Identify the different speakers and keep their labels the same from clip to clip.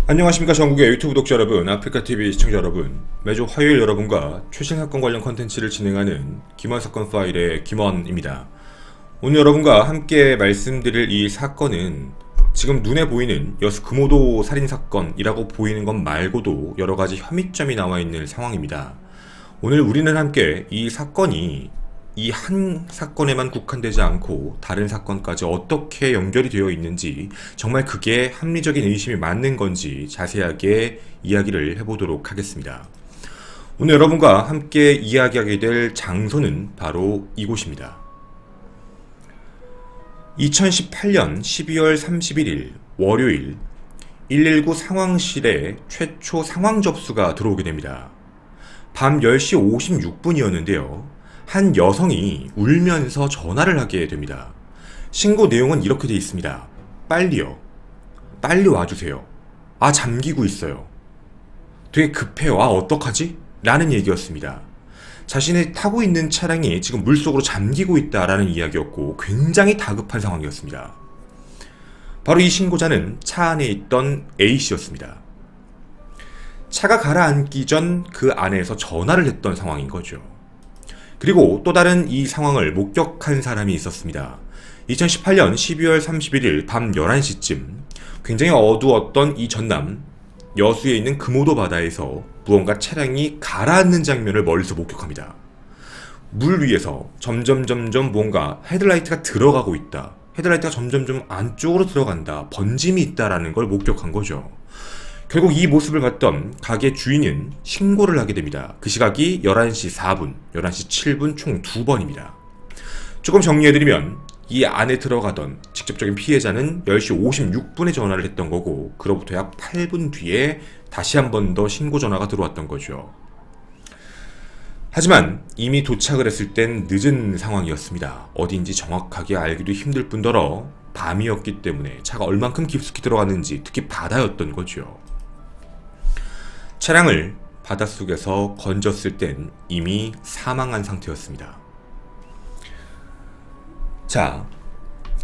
Speaker 1: 안녕하십니까 전국의 유튜브 독자 여러분, 아프리카TV 시청자 여러분. 매주 화요일 여러분과 최신 사건 관련 컨텐츠를 진행하는 김원 사건 파일의 김원입니다. 오늘 여러분과 함께 말씀드릴 이 사건은 지금 눈에 보이는 여수 금오도 살인사건이라고 보이는 것 말고도 여러가지 혐의점이 나와 있는 상황입니다. 오늘 우리는 함께 이 사건이 이 한 사건에만 국한되지 않고 다른 사건까지 어떻게 연결이 되어 있는지, 정말 그게 합리적인 의심이 맞는 건지 자세하게 이야기를 해보도록 하겠습니다. 오늘 여러분과 함께 이야기하게 될 장소는 바로 이곳입니다. 2018년 12월 31일 월요일 119 상황실에 최초 상황 접수가 들어오게 됩니다. 밤 10시 56분이었는데요. 한 여성이 울면서 전화를 하게 됩니다. 신고 내용은 이렇게 되어 있습니다. 빨리요. 빨리 와주세요. 아, 잠기고 있어요. 되게 급해요. 아, 어떡하지? 라는 얘기였습니다. 자신이 타고 있는 차량이 지금 물속으로 잠기고 있다라는 이야기였고 굉장히 다급한 상황이었습니다. 바로 이 신고자는 차 안에 있던 A씨였습니다. 차가 가라앉기 전 그 안에서 전화를 했던 상황인 거죠. 그리고 또 다른 이 상황을 목격한 사람이 있었습니다. 2018년 12월 31일 밤 11시쯤 굉장히 어두웠던 이 전남 여수에 있는 금오도 바다에서 무언가 차량이 가라앉는 장면을 멀리서 목격합니다. 물 위에서 점점 무언가 헤드라이트가 들어가고 있다. 헤드라이트가 점점 안쪽으로 들어간다. 번짐이 있다라는 걸 목격한 거죠. 결국 이 모습을 봤던 가게 주인은 신고를 하게 됩니다. 그 시각이 11시 4분, 11시 7분 총 2번입니다. 조금 정리해드리면 이 안에 들어가던 직접적인 피해자는 10시 56분에 전화를 했던 거고, 그로부터 약 8분 뒤에 다시 한 번 더 신고 전화가 들어왔던 거죠. 하지만 이미 도착을 했을 땐 늦은 상황이었습니다. 어디인지 정확하게 알기도 힘들 뿐더러 밤이었기 때문에 차가 얼만큼 깊숙이 들어갔는지, 특히 바다였던 거죠. 차량을 바닷속에서 건졌을 땐 이미 사망한 상태였습니다. 자,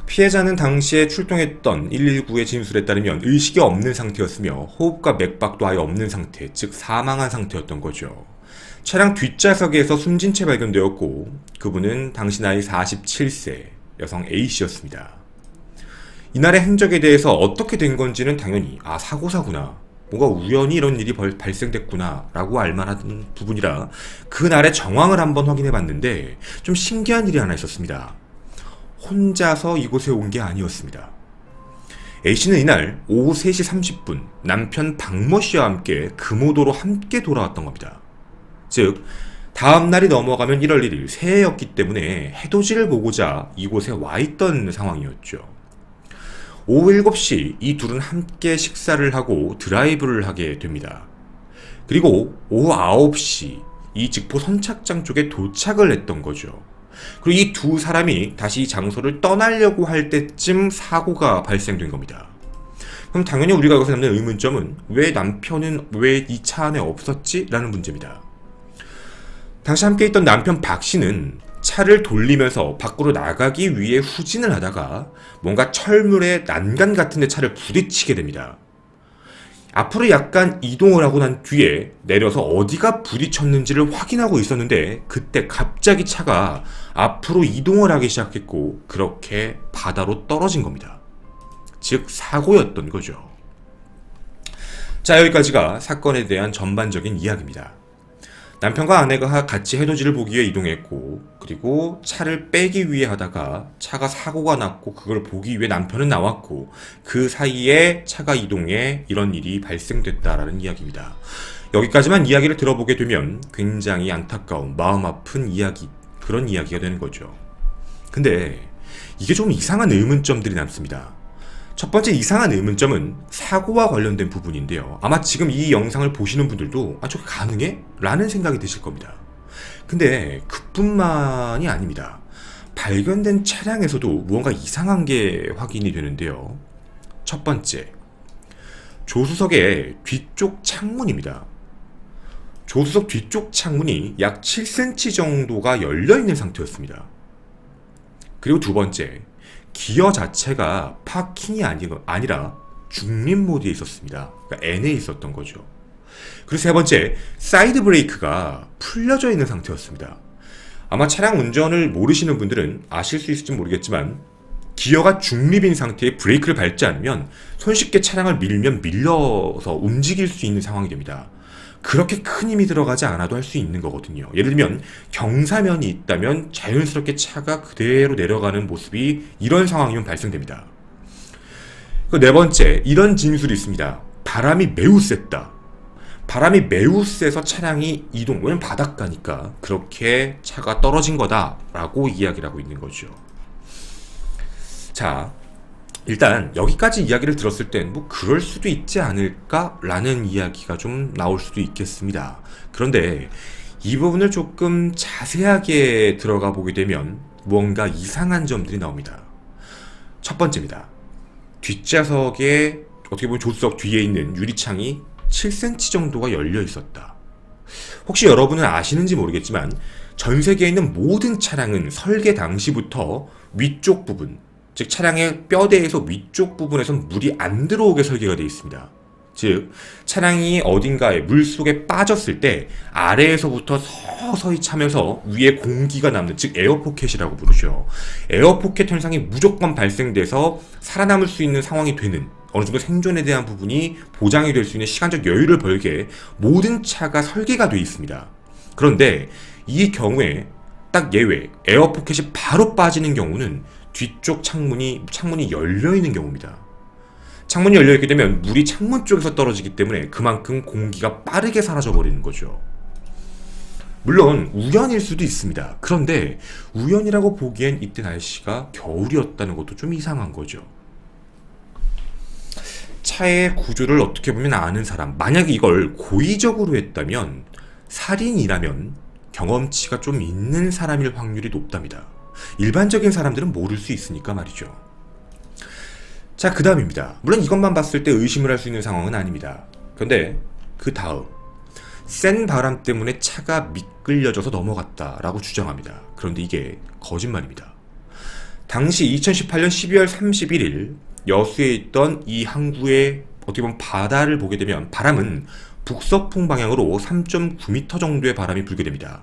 Speaker 1: 피해자는 당시에 출동했던 119의 진술에 따르면 의식이 없는 상태였으며 호흡과 맥박도 아예 없는 상태, 즉 사망한 상태였던 거죠. 차량 뒷좌석에서 숨진 채 발견되었고, 그분은 당시 나이 47세 여성 A씨였습니다. 이날의 행적에 대해서 어떻게 된 건지는 당연히 사고사구나, 뭔가 우연히 이런 일이 발생됐구나 라고 알만한 부분이라 그날의 정황을 한번 확인해 봤는데 좀 신기한 일이 하나 있었습니다. 혼자서 이곳에 온 게 아니었습니다. A씨는 이날 오후 3시 30분 남편 박모씨와 함께 금오도로 함께 돌아왔던 겁니다. 즉 다음날이 넘어가면 1월 1일 새해였기 때문에 해돋이를 보고자 이곳에 와 있던 상황이었죠. 오후 7시 이 둘은 함께 식사를 하고 드라이브를 하게 됩니다. 그리고 오후 9시 이 직포 선착장 쪽에 도착을 했던 거죠. 그리고 이 두 사람이 다시 장소를 떠나려고 할 때쯤 사고가 발생된 겁니다. 그럼 당연히 우리가 여기서 남는 의문점은 왜 남편은 왜 이 차 안에 없었지? 라는 문제입니다. 당시 함께 있던 남편 박씨는 차를 돌리면서 밖으로 나가기 위해 후진을 하다가 뭔가 철물의 난간 같은 데 차를 부딪히게 됩니다. 앞으로 약간 이동을 하고 난 뒤에 내려서 어디가 부딪혔는지를 확인하고 있었는데 그때 갑자기 차가 앞으로 이동을 하기 시작했고 그렇게 바다로 떨어진 겁니다. 즉 사고였던 거죠. 자, 여기까지가 사건에 대한 전반적인 이야기입니다. 남편과 아내가 같이 해돋이를 보기 위해 이동했고, 그리고 차를 빼기 위해 하다가 차가 사고가 났고 그걸 보기 위해 남편은 나왔고 그 사이에 차가 이동해 이런 일이 발생됐다라는 이야기입니다. 여기까지만 이야기를 들어보게 되면 굉장히 안타까운, 마음 아픈 이야기, 그런 이야기가 되는 거죠. 근데 이게 좀 이상한 의문점들이 남습니다. 첫 번째 이상한 의문점은 사고와 관련된 부분인데요. 아마 지금 이 영상을 보시는 분들도 저게 가능해? 라는 생각이 드실 겁니다. 근데 그뿐만이 아닙니다. 발견된 차량에서도 무언가 이상한 게 확인이 되는데요. 첫 번째, 조수석의 뒤쪽 창문입니다. 조수석 뒤쪽 창문이 약 7cm 정도가 열려있는 상태였습니다. 그리고 두 번째, 기어 자체가 파킹이 아니라 중립 모드에 있었습니다. 그러니까 N에 있었던 거죠. 그리고 세 번째, 사이드 브레이크가 풀려져 있는 상태였습니다. 아마 차량 운전을 모르시는 분들은 아실 수 있을지 모르겠지만 기어가 중립인 상태에 브레이크를 밟지 않으면 손쉽게 차량을 밀면 밀려서 움직일 수 있는 상황이 됩니다. 그렇게 큰 힘이 들어가지 않아도 할 수 있는 거거든요. 예를 들면 경사면이 있다면 자연스럽게 차가 그대로 내려가는 모습이 이런 상황이면 발생됩니다. 네 번째, 이런 진술이 있습니다. 바람이 매우 셌다. 바람이 매우 세서 차량이 왜냐면 바닷가니까 그렇게 차가 떨어진 거다라고 이야기를 하고 있는 거죠. 자, 일단 여기까지 이야기를 들었을 땐 뭐 그럴 수도 있지 않을까라는 이야기가 좀 나올 수도 있겠습니다. 그런데 이 부분을 조금 자세하게 들어가 보게 되면 무언가 이상한 점들이 나옵니다. 첫 번째입니다. 뒷좌석에 어떻게 보면 조수석 뒤에 있는 유리창이 7cm 정도가 열려 있었다. 혹시 여러분은 아시는지 모르겠지만 전 세계에 있는 모든 차량은 설계 당시부터 위쪽 부분, 즉 차량의 뼈대에서 위쪽 부분에선 물이 안 들어오게 설계가 되어 있습니다. 즉 차량이 어딘가에 물속에 빠졌을 때 아래에서부터 서서히 차면서 위에 공기가 남는, 즉 에어포켓이라고 부르죠. 에어포켓 현상이 무조건 발생돼서 살아남을 수 있는 상황이 되는, 어느 정도 생존에 대한 부분이 보장이 될 수 있는 시간적 여유를 벌게 모든 차가 설계가 되어 있습니다. 그런데 이 경우에 딱 예외, 에어포켓이 바로 빠지는 경우는 뒤쪽 창문이 열려 있는 경우입니다. 창문이 열려 있게 되면 물이 창문 쪽에서 떨어지기 때문에 그만큼 공기가 빠르게 사라져 버리는 거죠. 물론 우연일 수도 있습니다. 그런데 우연이라고 보기엔 이때 날씨가 겨울이었다는 것도 좀 이상한 거죠. 차의 구조를 어떻게 보면 아는 사람, 만약에 이걸 고의적으로 했다면, 살인이라면 경험치가 좀 있는 사람일 확률이 높답니다. 일반적인 사람들은 모를 수 있으니까 말이죠. 자, 그 다음입니다. 물론 이것만 봤을 때 의심을 할 수 있는 상황은 아닙니다. 그런데 그 다음, 센 바람 때문에 차가 미끌려져서 넘어갔다라고 주장합니다. 그런데 이게 거짓말입니다. 당시 2018년 12월 31일 여수에 있던 이 항구의 어떻게 보면 바다를 보게 되면 바람은 북서풍 방향으로 3.9m 정도의 바람이 불게 됩니다.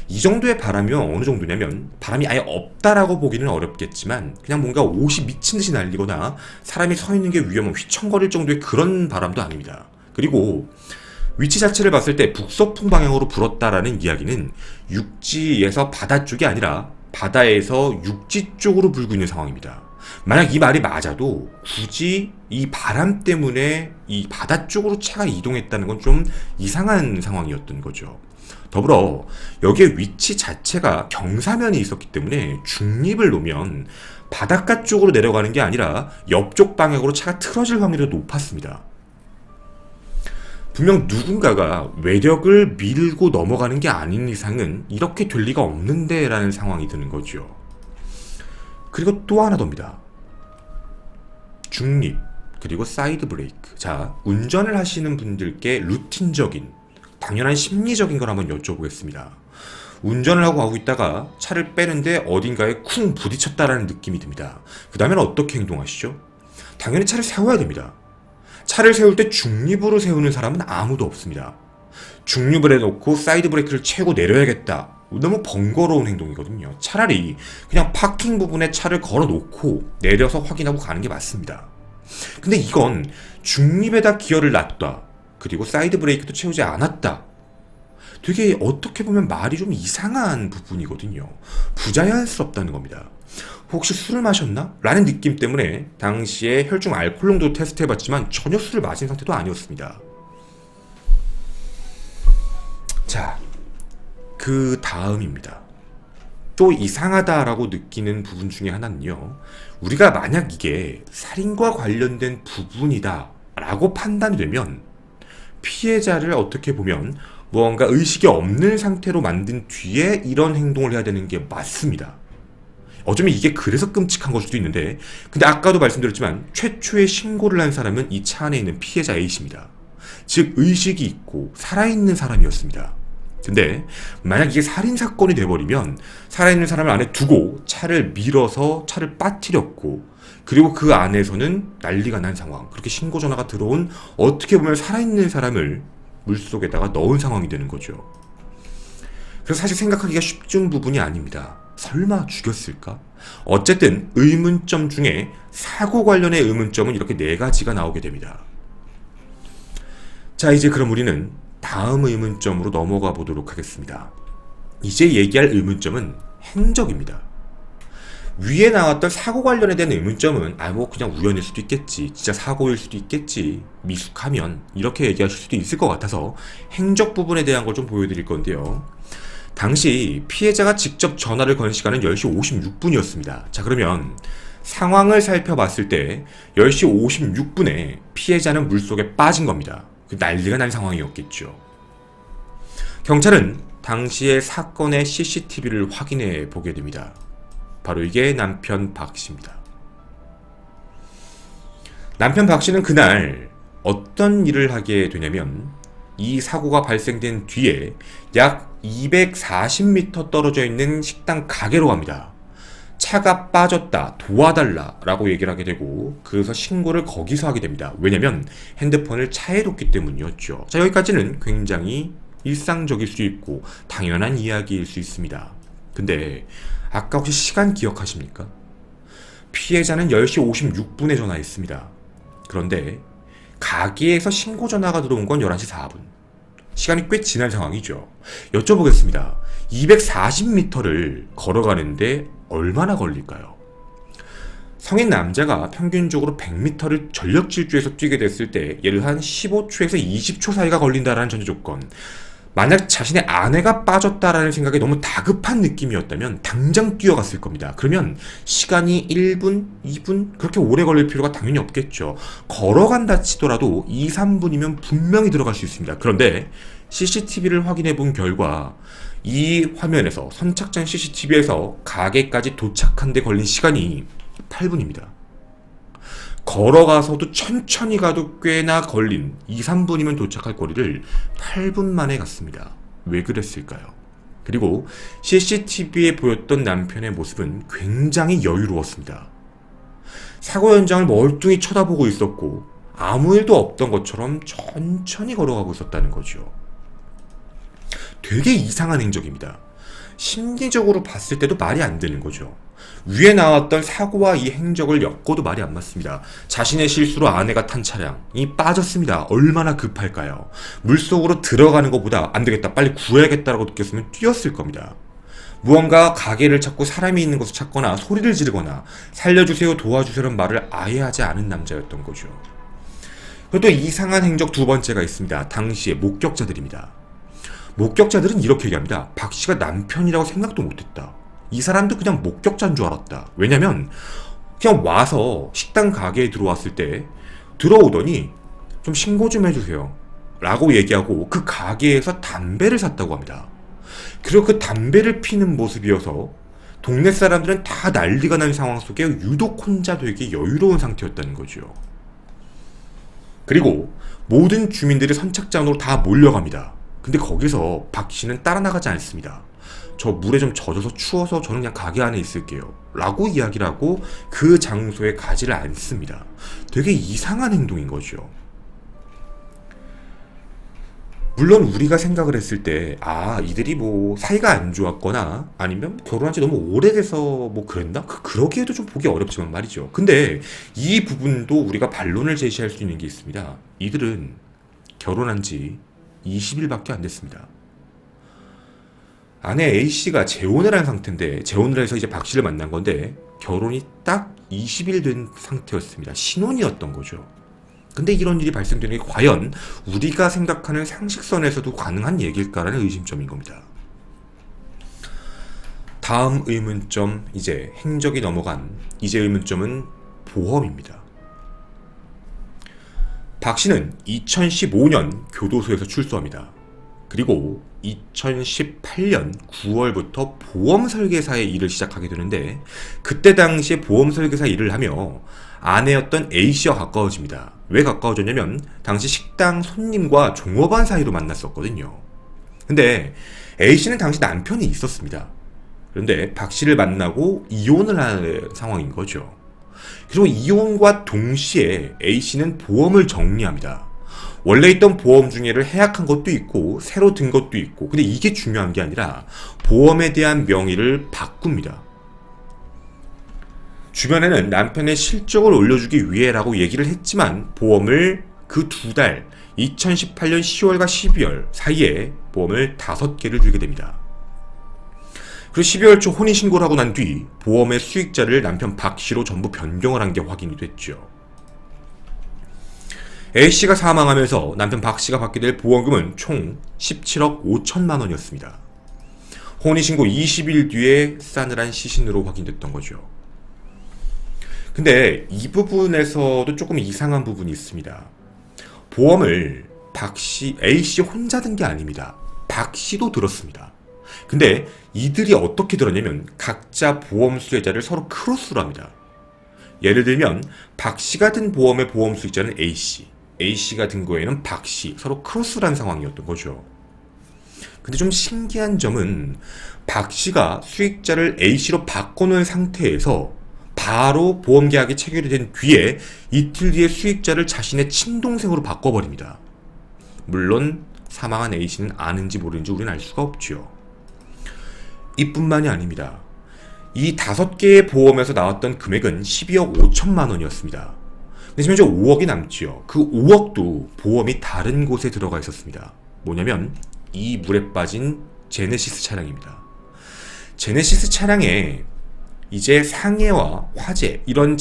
Speaker 1: 이 정도의 바람이면 어느 정도냐면, 바람이 아예 없다라고 보기는 어렵겠지만 그냥 뭔가 옷이 미친 듯이 날리거나 사람이 서 있는 게 위험한 휘청거릴 정도의 그런 바람도 아닙니다. 그리고 위치 자체를 봤을 때 북서풍 방향으로 불었다라는 이야기는 육지에서 바다 쪽이 아니라 바다에서 육지 쪽으로 불고 있는 상황입니다. 만약 이 말이 맞아도 굳이 이 바람 때문에 이 바다 쪽으로 차가 이동했다는 건 좀 이상한 상황이었던 거죠. 더불어 여기에 위치 자체가 경사면이 있었기 때문에 중립을 놓으면 바닷가 쪽으로 내려가는 게 아니라 옆쪽 방향으로 차가 틀어질 확률이 높았습니다. 분명 누군가가 외력을 밀고 넘어가는 게 아닌 이상은 이렇게 될 리가 없는데 라는 상황이 드는 거죠. 그리고 또 하나 더입니다. 중립, 그리고 사이드 브레이크. 자, 운전을 하시는 분들께 루틴적인, 당연한 심리적인 걸 한번 여쭤보겠습니다. 운전을 하고 있다가 차를 빼는데 어딘가에 쿵 부딪혔다라는 느낌이 듭니다. 그 다음에는 어떻게 행동하시죠? 당연히 차를 세워야 됩니다. 차를 세울 때 중립으로 세우는 사람은 아무도 없습니다. 중립을 해놓고 사이드 브레이크를 채고 내려야겠다. 너무 번거로운 행동이거든요. 차라리 그냥 파킹 부분에 차를 걸어놓고 내려서 확인하고 가는 게 맞습니다. 근데 이건 중립에다 기어를 놨다, 그리고 사이드 브레이크도 채우지 않았다. 되게 어떻게 보면 말이 좀 이상한 부분이거든요. 부자연스럽다는 겁니다. 혹시 술을 마셨나? 라는 느낌 때문에 당시에 혈중 알코올 농도 테스트 해봤지만 전혀 술을 마신 상태도 아니었습니다. 자, 그 다음입니다. 또 이상하다라고 느끼는 부분 중에 하나는요, 우리가 만약 이게 살인과 관련된 부분이다 라고 판단이 되면 피해자를 어떻게 보면 무언가 의식이 없는 상태로 만든 뒤에 이런 행동을 해야 되는 게 맞습니다. 어쩌면 이게 그래서 끔찍한 걸 수도 있는데, 근데 아까도 말씀드렸지만 최초의 신고를 한 사람은 이 차 안에 있는 피해자 A씨입니다. 즉 의식이 있고 살아있는 사람이었습니다. 근데 만약 이게 살인사건이 돼버리면 살아있는 사람을 안에 두고 차를 밀어서 차를 빠뜨렸고, 그리고 그 안에서는 난리가 난 상황. 그렇게 신고 전화가 들어온 어떻게 보면 살아있는 사람을 물속에다가 넣은 상황이 되는 거죠. 그래서 사실 생각하기가 쉽은 부분이 아닙니다. 설마 죽였을까? 어쨌든 의문점 중에 사고 관련의 의문점은 이렇게 4가지가 나오게 됩니다. 자, 이제 그럼 우리는 다음 의문점으로 넘어가 보도록 하겠습니다. 이제 얘기할 의문점은 행적입니다. 위에 나왔던 사고 관련에 대한 의문점은 뭐 그냥 우연일 수도 있겠지, 진짜 사고일 수도 있겠지, 미숙하면 이렇게 얘기하실 수도 있을 것 같아서 행적 부분에 대한 걸 좀 보여드릴 건데요. 당시 피해자가 직접 전화를 건 시간은 10시 56분이었습니다. 자, 그러면 상황을 살펴봤을 때 10시 56분에 피해자는 물속에 빠진 겁니다. 난리가 난 상황이었겠죠. 경찰은 당시의 사건의 CCTV를 확인해 보게 됩니다. 바로 이게 남편 박 씨입니다. 남편 박 씨는 그날 어떤 일을 하게 되냐면 이 사고가 발생된 뒤에 약 240m 떨어져 있는 식당 가게로 갑니다. 차가 빠졌다, 도와달라 라고 얘기를 하게 되고, 그래서 신고를 거기서 하게 됩니다. 왜냐면 핸드폰을 차에 뒀기 때문이었죠. 자, 여기까지는 굉장히 일상적일 수 있고 당연한 이야기일 수 있습니다. 근데 아까 혹시 시간 기억하십니까? 피해자는 10시 56분에 전화했습니다. 그런데 가게에서 신고 전화가 들어온 건 11시 4분. 시간이 꽤 지난 상황이죠. 여쭤보겠습니다. 240m를 걸어가는데 얼마나 걸릴까요? 성인 남자가 평균적으로 100m를 전력 질주해서 뛰게 됐을 때 예를 한 15초에서 20초 사이가 걸린다라는 전제 조건. 만약 자신의 아내가 빠졌다라는 생각이 너무 다급한 느낌이었다면 당장 뛰어갔을 겁니다. 그러면 시간이 1분, 2분 그렇게 오래 걸릴 필요가 당연히 없겠죠. 걸어간다 치더라도 2, 3분이면 분명히 들어갈 수 있습니다. 그런데 CCTV를 확인해 본 결과 이 화면에서, 선착장 CCTV에서 가게까지 도착한 데 걸린 시간이 8분입니다. 걸어가서도 천천히 가도 꽤나 걸린 2, 3분이면 도착할 거리를 8분 만에 갔습니다. 왜 그랬을까요? 그리고 CCTV에 보였던 남편의 모습은 굉장히 여유로웠습니다. 사고 현장을 멀뚱히 쳐다보고 있었고 아무 일도 없던 것처럼 천천히 걸어가고 있었다는 거죠. 되게 이상한 행적입니다. 심리적으로 봤을 때도 말이 안 되는 거죠. 위에 나왔던 사고와 이 행적을 엮어도 말이 안 맞습니다. 자신의 실수로 아내가 탄 차량이 빠졌습니다. 얼마나 급할까요? 물속으로 들어가는 것보다 안 되겠다, 빨리 구해야겠다라고 느꼈으면 뛰었을 겁니다. 무언가 가게를 찾고 사람이 있는 곳을 찾거나 소리를 지르거나 살려주세요, 도와주세요라는 말을 아예 하지 않은 남자였던 거죠. 그리고 또 이상한 행적 두 번째가 있습니다. 당시의 목격자들입니다. 목격자들은 이렇게 얘기합니다. 박 씨가 남편이라고 생각도 못했다. 이 사람도 그냥 목격자인 줄 알았다. 왜냐면 그냥 와서 식당 가게에 들어왔을 때 들어오더니 좀 신고 좀 해주세요 라고 얘기하고 그 가게에서 담배를 샀다고 합니다. 그리고 그 담배를 피는 모습이어서 동네 사람들은 다 난리가 난 상황 속에 유독 혼자 되게 여유로운 상태였다는 거죠. 그리고 모든 주민들이 선착장으로 다 몰려갑니다. 근데 거기서 박 씨는 따라 나가지 않습니다. 저 물에 좀 젖어서 추워서 저는 그냥 가게 안에 있을게요 라고 이야기를 하고 그 장소에 가지를 않습니다. 되게 이상한 행동인 거죠. 물론 우리가 생각을 했을 때 이들이 뭐 사이가 안 좋았거나 아니면 결혼한 지 너무 오래돼서 뭐 그랬나? 그러기에도 좀 보기 어렵지만 말이죠. 근데 이 부분도 우리가 반론을 제시할 수 있는 게 있습니다. 이들은 결혼한 지 20일밖에 안 됐습니다. 아내 A씨가 재혼을 한 상태인데, 재혼을 해서 이제 박 씨를 만난 건데 결혼이 딱 20일 된 상태였습니다. 신혼이었던 거죠. 근데 이런 일이 발생되는 게 과연 우리가 생각하는 상식선에서도 가능한 얘기일까라는 의심점인 겁니다. 다음 의문점, 이제 행적이 넘어간 이제 의문점은 보험입니다. 박 씨는 2015년 교도소에서 출소합니다. 그리고 2018년 9월부터 보험 설계사의 일을 시작하게 되는데, 그때 당시에 보험 설계사 일을 하며 아내였던 A씨와 가까워집니다. 왜 가까워졌냐면 당시 식당 손님과 종업원 사이로 만났었거든요. 근데 A씨는 당시 남편이 있었습니다. 그런데 박 씨를 만나고 이혼을 한 상황인 거죠. 그리고 이혼과 동시에 A씨는 보험을 정리합니다. 원래 있던 보험 중에를 해약한 것도 있고 새로 든 것도 있고, 근데 이게 중요한 게 아니라 보험에 대한 명의를 바꿉니다. 주변에는 남편의 실적을 올려주기 위해라고 얘기를 했지만 보험을 그 2달 2018년 10월과 12월 사이에 보험을 5개를 들게 됩니다. 그리고 12월 초 혼인신고를 하고 난 뒤 보험의 수익자를 남편 박씨로 전부 변경을 한 게 확인이 됐죠. A씨가 사망하면서 남편 박씨가 받게 될 보험금은 총 17억 5천만 원이었습니다. 혼인신고 20일 뒤에 싸늘한 시신으로 확인됐던 거죠. 근데 이 부분에서도 조금 이상한 부분이 있습니다. 보험을 A씨 혼자 든 게 아닙니다. 박씨도 들었습니다. 근데 이들이 어떻게 들었냐면 각자 보험 수혜자를 서로 크로스로 합니다. 예를 들면 박씨가 든 보험의 보험 수익자는 A씨, A씨가 든 거에는 박씨, 서로 크로스란 상황이었던 거죠. 근데 좀 신기한 점은 박씨가 수익자를 A씨로 바꿔놓은 상태에서 바로 보험계약이 체결이 된 뒤에 이틀 뒤에 수익자를 자신의 친동생으로 바꿔버립니다. 물론 사망한 A씨는 아는지 모르는지 우리는 알 수가 없죠. 이뿐만이 아닙니다. 이 5개의 보험에서 나왔던 금액은 12억 5천만 원이었습니다. 근데 지금 현재 5억이 남지요. 그 5억도 보험이 다른 곳에 들어가 있었습니다. 뭐냐면 이 물에 빠진 제네시스 차량입니다. 제네시스 차량에 이제 상해와 화재 이런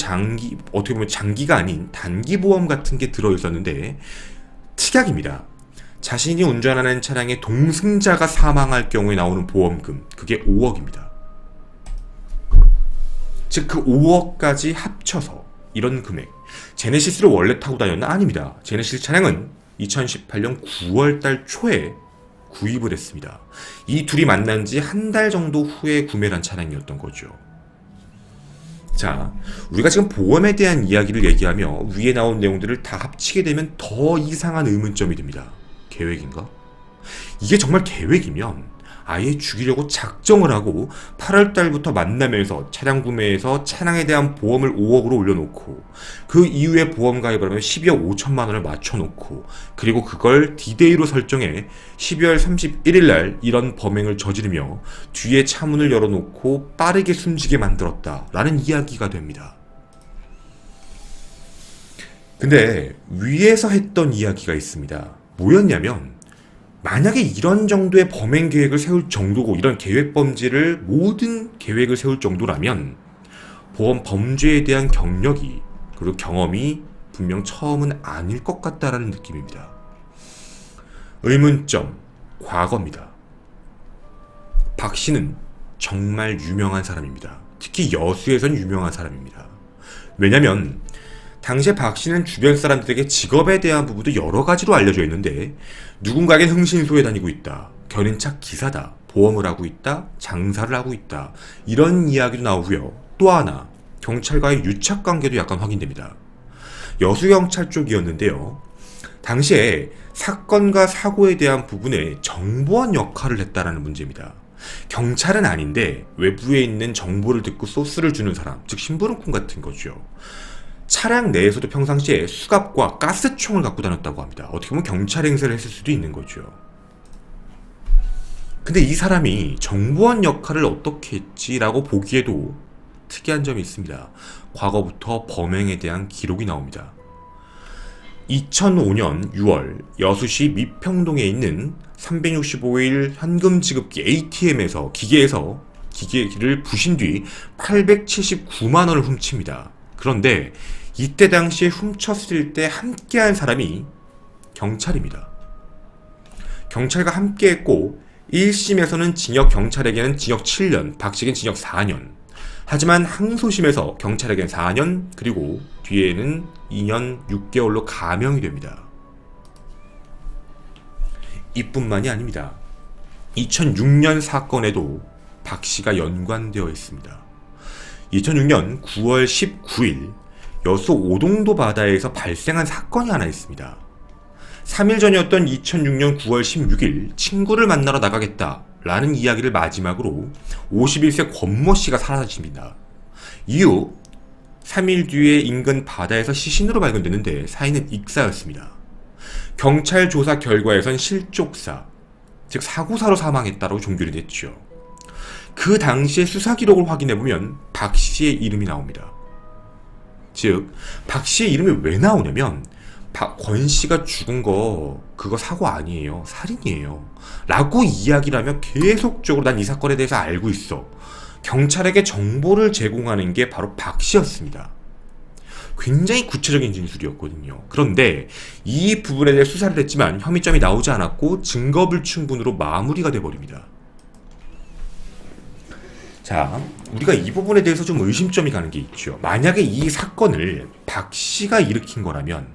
Speaker 1: 어떻게 보면 장기가 아닌 단기 보험 같은 게 들어있었는데 특약입니다. 자신이 운전하는 차량의 동승자가 사망할 경우에 나오는 보험금, 그게 5억입니다. 즉 그 5억까지 합쳐서 이런 금액. 제네시스를 원래 타고 다녔나? 아닙니다. 제네시스 차량은 2018년 9월달 초에 구입을 했습니다. 이 둘이 만난 지 한 달 정도 후에 구매를 한 차량이었던 거죠. 자, 우리가 지금 보험에 대한 이야기를 얘기하며 위에 나온 내용들을 다 합치게 되면 더 이상한 의문점이 듭니다. 계획인가? 이게 정말 계획이면 아예 죽이려고 작정을 하고 8월달부터 만나면서 차량 구매해서 차량에 대한 보험을 5억으로 올려놓고 그 이후에 보험 가입을 하면 12억 5천만 원을 맞춰놓고 그리고 그걸 디데이로 설정해 12월 31일 날 이런 범행을 저지르며 뒤에 차문을 열어놓고 빠르게 숨지게 만들었다라는 이야기가 됩니다. 근데 위에서 했던 이야기가 있습니다. 뭐였냐면 만약에 이런 정도의 범행 계획을 세울 정도고 이런 계획 범죄를 모든 계획을 세울 정도라면 보험 범죄에 대한 경력이 그리고 경험이 분명 처음은 아닐 것 같다라는 느낌입니다. 의문점, 과거입니다. 박 씨는 정말 유명한 사람입니다. 특히 여수에선 유명한 사람입니다. 왜냐면 당시에 박 씨는 주변 사람들에게 직업에 대한 부분도 여러 가지로 알려져 있는데 누군가에겐 흥신소에 다니고 있다, 견인차 기사다, 보험을 하고 있다, 장사를 하고 있다 이런 이야기도 나오고요. 또 하나 경찰과의 유착관계도 약간 확인됩니다. 여수경찰 쪽이었는데요. 당시에 사건과 사고에 대한 부분에 정보원 역할을 했다라는 문제입니다. 경찰은 아닌데 외부에 있는 정보를 듣고 소스를 주는 사람, 즉 심부름꾼 같은 거죠. 차량 내에서도 평상시에 수갑과 가스총을 갖고 다녔다고 합니다. 어떻게 보면 경찰 행세를 했을 수도 있는 거죠. 근데 이 사람이 정보원 역할을 어떻게 했지라고 보기에도 특이한 점이 있습니다. 과거부터 범행에 대한 기록이 나옵니다. 2005년 6월 여수시 미평동에 있는 365일 현금 지급기 ATM에서 기계를 부신 뒤 879만 원을 훔칩니다. 그런데 이때 당시에 훔쳤을 때 함께한 사람이 경찰입니다. 경찰과 함께했고 1심에서는 경찰에게는 징역 7년, 박 씨에겐 징역 4년. 하지만 항소심에서 경찰에겐 4년, 그리고 뒤에는 2년 6개월로 감형이 됩니다. 이뿐만이 아닙니다. 2006년 사건에도 박 씨가 연관되어 있습니다. 2006년 9월 19일 여수 오동도 바다에서 발생한 사건이 하나 있습니다. 3일 전이었던 2006년 9월 16일 친구를 만나러 나가겠다라는 이야기를 마지막으로 51세 권모 씨가 사라집니다. 이후 3일 뒤에 인근 바다에서 시신으로 발견됐는데 사인은 익사였습니다. 경찰 조사 결과에선 실족사, 즉 사고사로 사망했다고 종결이 됐죠. 그 당시의 수사 기록을 확인해보면 박 씨의 이름이 나옵니다. 즉, 박 씨의 이름이 왜 나오냐면 권 씨가 죽은 거 그거 사고 아니에요. 살인이에요. 라고 이야기를 하며 계속적으로 난 이 사건에 대해서 알고 있어. 경찰에게 정보를 제공하는 게 바로 박 씨였습니다. 굉장히 구체적인 진술이었거든요. 그런데 이 부분에 대해 수사를 했지만 혐의점이 나오지 않았고 증거불충분으로 마무리가 돼버립니다. 자, 우리가 이 부분에 대해서 좀 의심점이 가는 게 있죠. 만약에 이 사건을 박 씨가 일으킨 거라면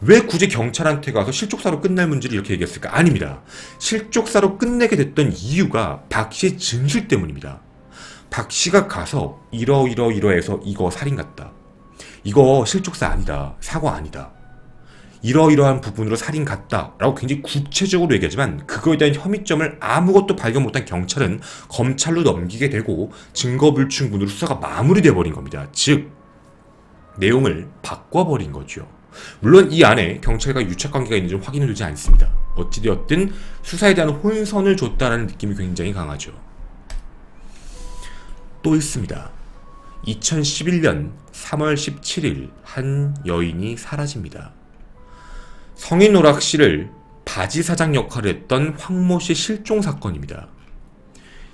Speaker 1: 왜 굳이 경찰한테 가서 실족사로 끝날 문제를 이렇게 얘기했을까? 아닙니다. 실족사로 끝내게 됐던 이유가 박 씨의 진술 때문입니다. 박 씨가 가서 이러해서 이거 살인 같다. 이거 실족사 아니다. 사고 아니다. 이러이러한 부분으로 살인 같다. 라고 굉장히 구체적으로 얘기하지만 그거에 대한 혐의점을 아무것도 발견 못한 경찰은 검찰로 넘기게 되고 증거불충분으로 수사가 마무리돼 버린 겁니다. 즉 내용을 바꿔버린 거죠. 물론 이 안에 경찰과 유착관계가 있는지 확인은 되지 않습니다. 어찌되었든 수사에 대한 혼선을 줬다는 느낌이 굉장히 강하죠. 또 있습니다. 2011년 3월 17일 한 여인이 사라집니다. 성인 오락실을 바지 사장 역할을 했던 황모 씨 실종 사건입니다.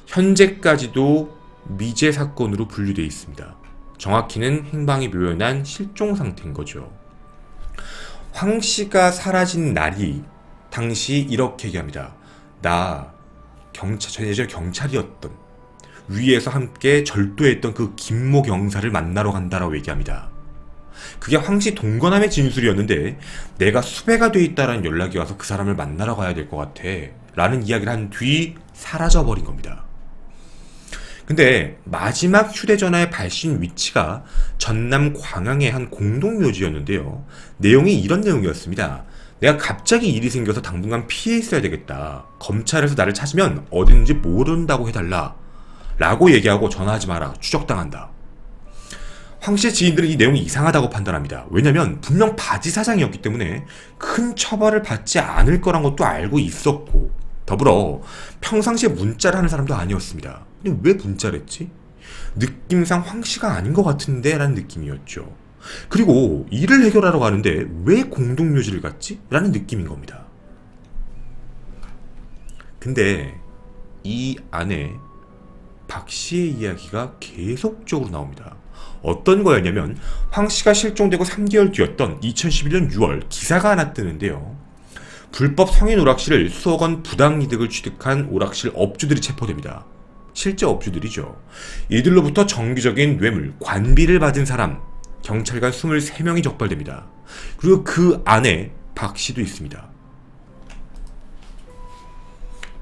Speaker 1: 현재까지도 미제 사건으로 분류되어 있습니다. 정확히는 행방이 묘연한 실종 상태인 거죠. 황 씨가 사라진 날이 당시 이렇게 얘기합니다. 나 예전 경찰이었던 위에서 함께 절도했던 그 김모 경사를 만나러 간다라고 얘기합니다. 그게 황씨 동거남의 진술이었는데 내가 수배가 돼 있다라는 연락이 와서 그 사람을 만나러 가야 될 것 같아 라는 이야기를 한 뒤 사라져버린 겁니다. 근데 마지막 휴대전화의 발신 위치가 전남 광양의 한 공동묘지였는데요. 내용이 이런 내용이었습니다. 내가 갑자기 일이 생겨서 당분간 피해 있어야 되겠다. 검찰에서 나를 찾으면 어딘지 모른다고 해달라 라고 얘기하고 전화하지 마라. 추적당한다. 황 씨의 지인들은 이 내용이 이상하다고 판단합니다. 왜냐면 분명 바지 사장이었기 때문에 큰 처벌을 받지 않을 거란 것도 알고 있었고 더불어 평상시에 문자를 하는 사람도 아니었습니다. 근데 왜 문자를 했지? 느낌상 황 씨가 아닌 것 같은데 라는 느낌이었죠. 그리고 일을 해결하러 가는데 왜 공동묘지를 갔지? 라는 느낌인 겁니다. 근데 이 안에 박 씨의 이야기가 계속적으로 나옵니다. 어떤 거였냐면 황 씨가 실종되고 3개월 뒤였던 2011년 6월 기사가 하나 뜨는데요. 불법 성인 오락실을 수억 원 부당이득을 취득한 오락실 업주들이 체포됩니다. 실제 업주들이죠. 이들로부터 정기적인 뇌물, 관비를 받은 사람, 경찰관 23명이 적발됩니다. 그리고 그 안에 박 씨도 있습니다.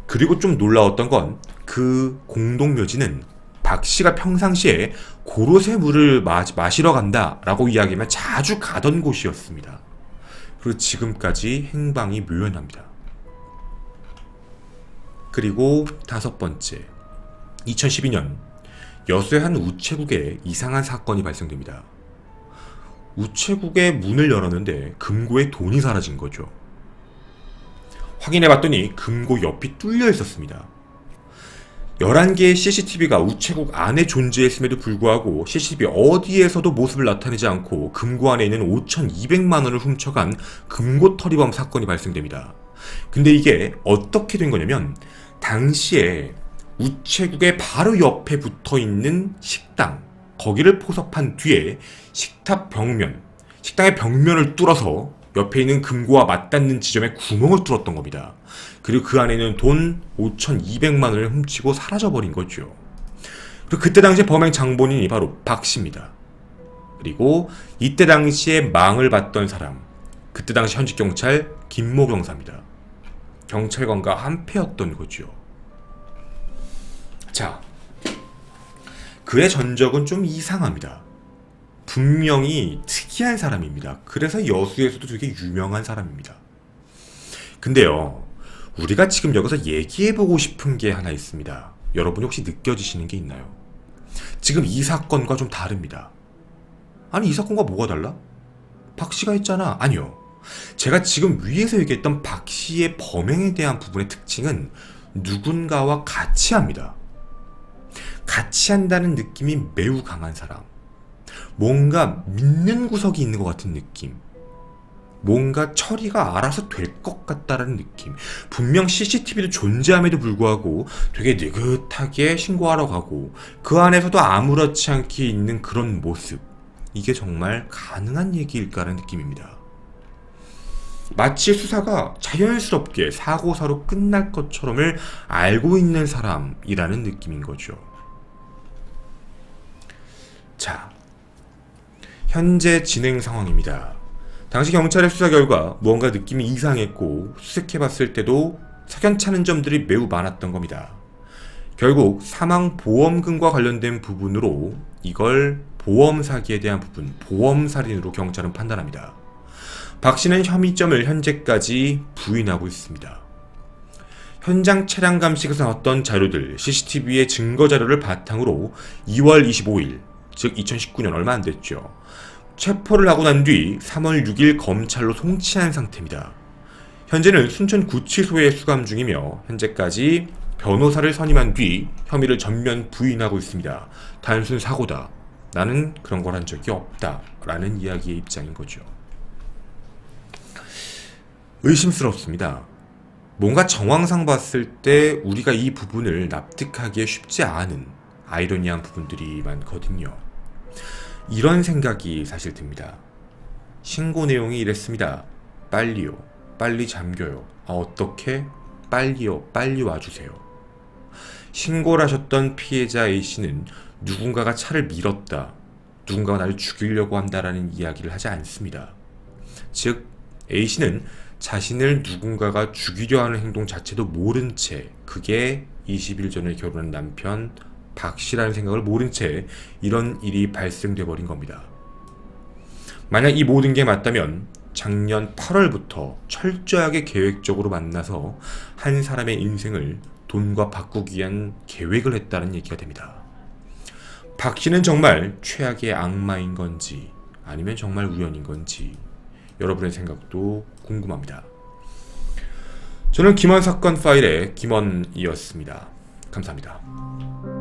Speaker 1: 그리고 좀 놀라웠던 건 그 공동묘지는 박 씨가 평상시에 고로쇠 물을 마시러 간다라고 이야기하면 자주 가던 곳이었습니다. 그리고 지금까지 행방이 묘연합니다. 그리고 5번째, 2012년 여수의 한 우체국에 이상한 사건이 발생됩니다. 우체국의 문을 열었는데 금고에 돈이 사라진 거죠. 확인해봤더니 금고 옆이 뚫려 있었습니다. 11개의 CCTV가 우체국 안에 존재했음에도 불구하고 CCTV 어디에서도 모습을 나타내지 않고 금고 안에 있는 5,200만 원을 훔쳐간 금고털이범 사건이 발생됩니다. 근데 이게 어떻게 된 거냐면 당시에 우체국의 바로 옆에 붙어있는 식당, 거기를 포섭한 뒤에 식당의 벽면을 뚫어서 옆에 있는 금고와 맞닿는 지점에 구멍을 뚫었던 겁니다. 그리고 그 안에는 돈 5,200만 원을 훔치고 사라져버린 거죠. 그리고 그때 당시에 범행 장본인이 바로 박 씨입니다. 그리고 이때 당시에 망을 봤던 사람, 그때 당시 현직 경찰 김모 경사입니다. 경찰관과 한패였던 거죠. 자, 그의 전적은 좀 이상합니다. 분명히 특이한 사람입니다. 그래서 여수에서도 되게 유명한 사람입니다. 근데요, 우리가 지금 여기서 얘기해보고 싶은 게 하나 있습니다. 여러분이 혹시 느껴지시는 게 있나요? 지금 이 사건과 좀 다릅니다. 아니 이 사건과 뭐가 달라? 박 씨가 했잖아. 아니요. 제가 지금 위에서 얘기했던 박 씨의 범행에 대한 부분의 특징은 누군가와 같이 합니다. 같이 한다는 느낌이 매우 강한 사람. 뭔가 믿는 구석이 있는 것 같은 느낌. 뭔가 처리가 알아서 될 것 같다라는 느낌. 분명 CCTV도 존재함에도 불구하고 되게 느긋하게 신고하러 가고 그 안에서도 아무렇지 않게 있는 그런 모습. 이게 정말 가능한 얘기일까라는 느낌입니다. 마치 수사가 자연스럽게 사고사로 끝날 것처럼을 알고 있는 사람이라는 느낌인 거죠. 자, 현재 진행 상황입니다. 당시 경찰의 수사 결과 무언가 느낌이 이상했고 수색해봤을 때도 석연찮은 점들이 매우 많았던 겁니다. 결국 사망보험금과 관련된 부분으로 이걸 보험사기에 대한 부분, 보험살인으로 경찰은 판단합니다. 박 씨는 혐의점을 현재까지 부인하고 있습니다. 현장 차량 감식에서 나왔던 자료들, CCTV의 증거 자료를 바탕으로 2월 25일, 즉 2019년 얼마 안 됐죠. 체포를 하고 난 뒤 3월 6일 검찰로 송치한 상태입니다. 현재는 순천구치소에 수감 중이며 현재까지 변호사를 선임한 뒤 혐의를 전면 부인하고 있습니다. 단순 사고다. 나는 그런 걸 한 적이 없다. 라는 이야기의 입장인 거죠. 의심스럽습니다. 뭔가 정황상 봤을 때 우리가 이 부분을 납득하기에 쉽지 않은 아이러니한 부분들이 많거든요. 이런 생각이 사실 듭니다. 신고 내용이 이랬습니다. 빨리요. 빨리 잠겨요. 어떻게? 빨리요. 빨리 와주세요. 신고를 하셨던 피해자 A씨는 누군가가 차를 밀었다. 누군가가 나를 죽이려고 한다라는 이야기를 하지 않습니다. 즉 A씨는 자신을 누군가가 죽이려 하는 행동 자체도 모른 채, 그게 20일 전에 결혼한 남편 박씨라는 생각을 모른 채 이런 일이 발생돼 버린 겁니다. 만약 이 모든 게 맞다면 작년 8월부터 철저하게 계획적으로 만나서 한 사람의 인생을 돈과 바꾸기 위한 계획을 했다는 얘기가 됩니다. 박씨는 정말 최악의 악마인 건지 아니면 정말 우연인 건지 여러분의 생각도 궁금합니다. 저는 김원 사건 파일의 김원이었습니다. 감사합니다.